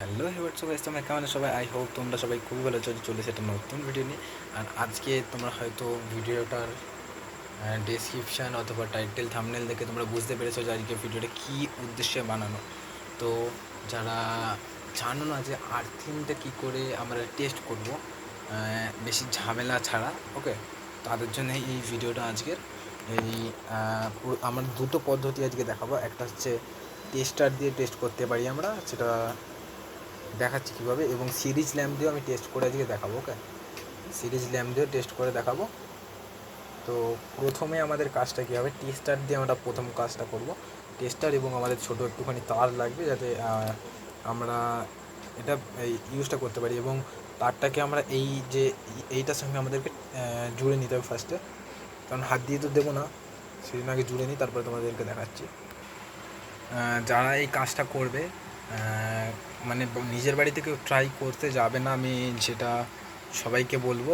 Hello হেভার্স guys, তোমরা কেমন আছো সবাই? আই হোপ তোমরা সবাই খুবই ভালো আছো। চলে সেটা নতুন ভিডিও নিয়ে। আর আজকে তোমরা হয়তো ভিডিওটার ডেসক্রিপশান অথবা টাইটেল থাম্বনেল দেখে তোমরা বুঝতে পেরেছো যে আজকে ভিডিওটা কী উদ্দেশ্যে বানানো। তো যারা জানো না যে আর্থিংটা কী করে আমরা টেস্ট করব বেশি ঝামেলা ছাড়া, ওকে, তাদের জন্য এই ভিডিওটা আজকের। এই আমার দুটো পদ্ধতি আজকে দেখাবো। একটা হচ্ছে টেস্টার দিয়ে টেস্ট করতে পারি আমরা, সেটা দেখাচ্ছি কীভাবে, এবং সিরিজ ল্যাম্প দিয়েও আমি টেস্ট করে আজকে দেখাবো। ওকে, সিরিজ ল্যাম্প দিয়েও টেস্ট করে দেখাবো। তো প্রথমে আমাদের কাজটা কী হবে, টেস্টার দিয়ে আমরা প্রথম কাজটা করব। টেস্টার এবং আমাদের ছোটো একটুখানি তার লাগবে, যাতে আমরা এটা ইউজটা করতে পারি। এবং তারটাকে আমরা এইটার সঙ্গে আমাদেরকে জুড়ে নিতে হবে ফার্স্টে, কারণ হাত দিয়ে তো দেবো না, সেই জন্য আগে জুড়ে নিই, তারপরে তোমাদেরকে দেখাচ্ছি। যারা এই কাজটা করবে, মানে নিজের বাড়িতে কেউ ট্রাই করতে যাবে না, আমি যেটা সবাইকে বলবো।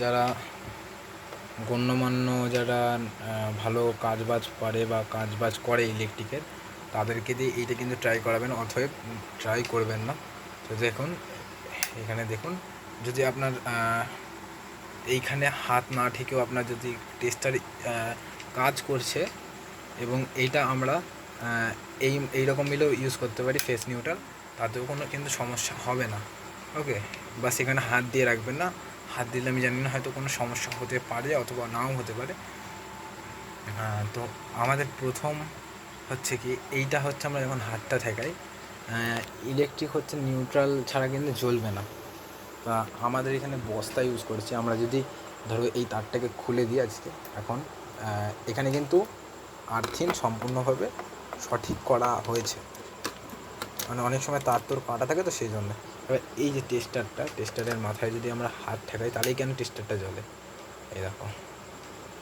যারা গণ্যমান্য, যারা ভালো কাজবাজ পারে বা কাজবাজ করে ইলেকট্রিকের, তাদেরকে দিয়ে এইটা কিন্তু ট্রাই করাবেন, অতএব ট্রাই করবেন না। তো দেখুন, এখানে দেখুন, যদি আপনার এইখানে হাত না ঠেকেও আপনার যদি টেস্টার কাজ করছে, এবং এইটা আমরা এইরকম মিলেও ইউজ করতে পারি, ফেস নিউট্রাল, তাতেও কোনো কিন্তু সমস্যা হবে না। ওকে, বা সেখানে হাত দিয়ে রাখবেন না। হাত দিলে আমি জানি না, হয়তো কোনো সমস্যা হতে পারে অথবা নাও হতে পারে। তো আমাদের প্রথম হচ্ছে কি, এইটা হচ্ছে আমরা যখন হাতটা ঠেকাই, ইলেকট্রিক হচ্ছে নিউট্রাল ছাড়া কিন্তু জ্বলবে না। বা আমাদের এখানে বস্তা ইউজ করছি আমরা। যদি ধরো এই তারটাকে খুলে দিই আজকে, এখন এখানে কিন্তু আর্থিং সম্পূর্ণভাবে সঠিক করা হয়েছে, মানে অনেক সময় তার তোর কাটা থাকে, তো সেই জন্য। এবার এই যে টেস্টারের মাথায় যদি আমরা হাত ঠেকাই, তাহলেই কেন টেস্টারটা জ্বলে? এই দেখো,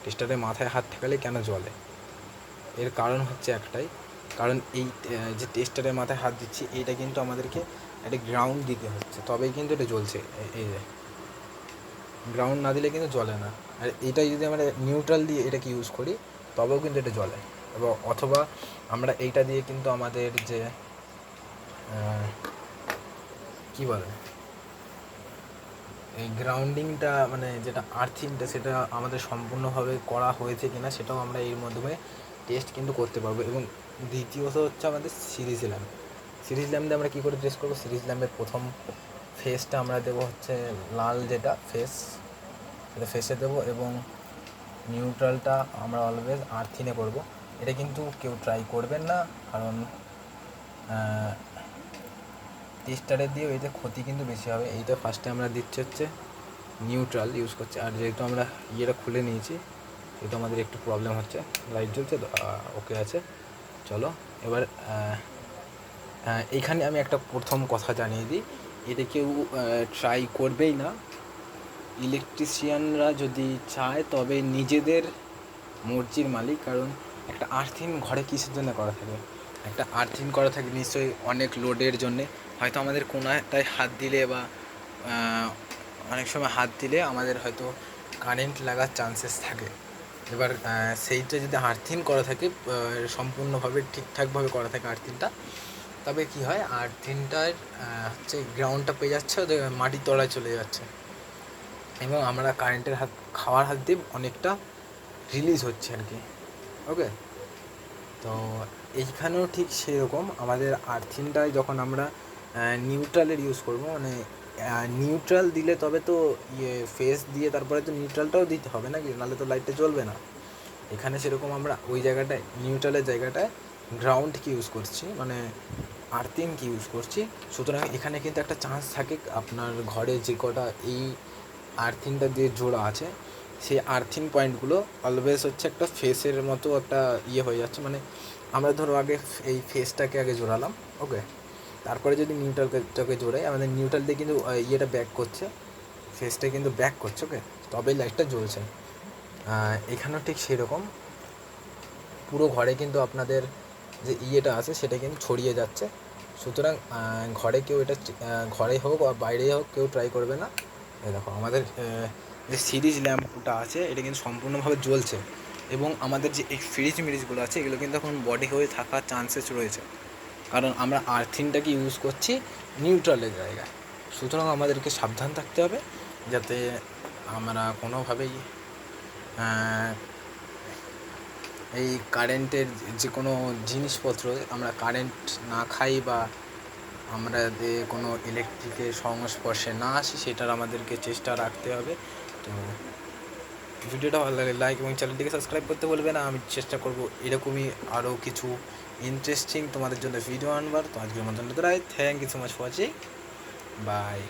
টেস্টারের মাথায় হাত ঠেকালে কেন জ্বলে? এর কারণ হচ্ছে একটাই, কারণ এই যে টেস্টারের মাথায় হাত দিচ্ছি, এইটা কিন্তু আমাদেরকে একটা গ্রাউন্ড দিতে হচ্ছে, তবেই কিন্তু এটা জ্বলছে। এই যে গ্রাউন্ড না দিলে কিন্তু জ্বলে না। আর এটাই যদি আমরা নিউট্রাল দিয়ে এটাকে ইউজ করি, তবেও কিন্তু এটা জ্বলে। এবং অথবা আমরা এইটা দিয়ে কিন্তু আমাদের যে কী বলে, এই গ্রাউন্ডিংটা, মানে যেটা আর্থিংটা, সেটা আমাদের সম্পূর্ণভাবে করা হয়েছে কিনা সেটাও আমরা এর মাধ্যমে টেস্ট কিন্তু করতে পারবো। এবং দ্বিতীয়ত হচ্ছে আমাদের সিরিজ ল্যাম্প। সিরিজ ল্যাম্প দিয়ে আমরা কী করে টেস্ট করবো? সিরিজ ল্যাম্পের প্রথম ফেসটা আমরা দেবো হচ্ছে লাল, যেটা ফেস, সেটা ফেসে দেবো, এবং নিউট্রালটা আমরা অলওয়েজ আর্থিনে করব। এটা কিন্তু কেউ ট্রাই করবেন না, কারণ টেস্টারের দিয়ে এতে ক্ষতি কিন্তু বেশি হবে। এইটা ফার্স্টে আমরা দিচ্ছি হচ্ছে নিউট্রাল ইউজ করছি। আর যেহেতু আমরা ইয়েটা খুলে নিয়েছি, সেহেতু আমাদের একটু প্রবলেম হচ্ছে। লাইট জ্বলছে তো, ওকে আছে, চলো। এবার এইখানে আমি একটা প্রথম কথা জানিয়ে দিই, এটা কেউ ট্রাই করবেই না। ইলেকট্রিশিয়ানরা যদি চায়, তবে নিজেদের মর্জির মালিক। কারণ একটা আর্থিং ঘরে কিসের জন্য করা থাকে? একটা আর্থিং করা থাকে নিশ্চয়ই অনেক লোডের জন্যে। হয়তো আমাদের কোনায় হাত দিলে বা অনেক সময় হাত দিলে আমাদের হয়তো কারেন্ট লাগার চান্সেস থাকে। এবার সেইটা যদি আর্থিং করা থাকে, সম্পূর্ণভাবে ঠিকঠাকভাবে করা থাকে আর্থিংটা, তবে কী হয়, আর্থিংটার হচ্ছে গ্রাউন্ডটা পেয়ে যাচ্ছে, ওদের মাটির তলায় চলে যাচ্ছে, এবং আমরা কারেন্টের খাওয়ার হাত দিয়ে অনেকটা রিলিজ হচ্ছে আর কি। ওকে, তো এইখানেও ঠিক সেরকম আমাদের আর্থিংটায় যখন আমরা নিউট্রালের ইউজ করব, মানে নিউট্রাল দিলে তবে তো ফেস দিয়ে তারপরে তো নিউট্রালটাও দিতে হবে নাকি, নাহলে তো লাইটটা জ্বলবে না। এখানে সেরকম আমরা ওই জায়গাটায়, নিউট্রালের জায়গাটায় গ্রাউন্ডকে ইউজ করছি, মানে আর্থিংকে ইউজ করছি। সুতরাং এখানে কিন্তু একটা চান্স থাকে, আপনার ঘরে যে কটা এই আর্থিংটা দিয়ে জোড়া আছে, সেই আর্থিং পয়েন্টগুলো অলওয়েজ হচ্ছে একটা ফেসের মতো একটা হয়ে যাচ্ছে। মানে আমরা ধরো আগে এই ফেসটাকে আগে জোড়ালাম, ওকে, তারপরে যদি নিউট্রালটাকে জোড়াই, আমাদের নিউট্রাল দিয়ে কিন্তু ইয়েটা ব্যাক করছে, ফেসটা কিন্তু ব্যাক করছে, ওকে, তবেই লাইটটা জ্বলছে। এখানেও ঠিক সেরকম পুরো ঘরে কিন্তু আপনাদের যে ইয়েটা আছে সেটা কিন্তু ছড়িয়ে যাচ্ছে। সুতরাং ঘরে কেউ এটা, ঘরে হোক বা বাইরে হোক, কেউ ট্রাই করবে না। এই দেখো, আমাদের যে সিরিজ ল্যাম্পটা আছে, এটা কিন্তু সম্পূর্ণভাবে জ্বলছে, এবং আমাদের যে এই ফ্রিজগুলো আছে, এগুলো কিন্তু এখন বডি হয়ে থাকার চান্সেস রয়েছে। কারণ আমরা আর্থিংটাকে ইউজ করছি নিউট্রালের জায়গায়। সুতরাং আমাদেরকে সাবধান থাকতে হবে যাতে আমরা কোনোভাবেই এই কারেন্টের যে কোনো জিনিসপত্র আমরা কারেন্ট না খাই বা আমরা কোনো ইলেকট্রিকের সংস্পর্শে না আসি, সেটার আমাদেরকে চেষ্টা রাখতে হবে। তো ভিডিওটা ভালো লাগলে লাইক এবং চ্যানেলটিকে সাবস্ক্রাইব করতে বলবে না। আমি চেষ্টা করব এরকমই আরও কিছু ইন্টারেস্টিং তোমাদের জন্য ভিডিও আনবার। তো আজকের মতন thank you so much for watching, by.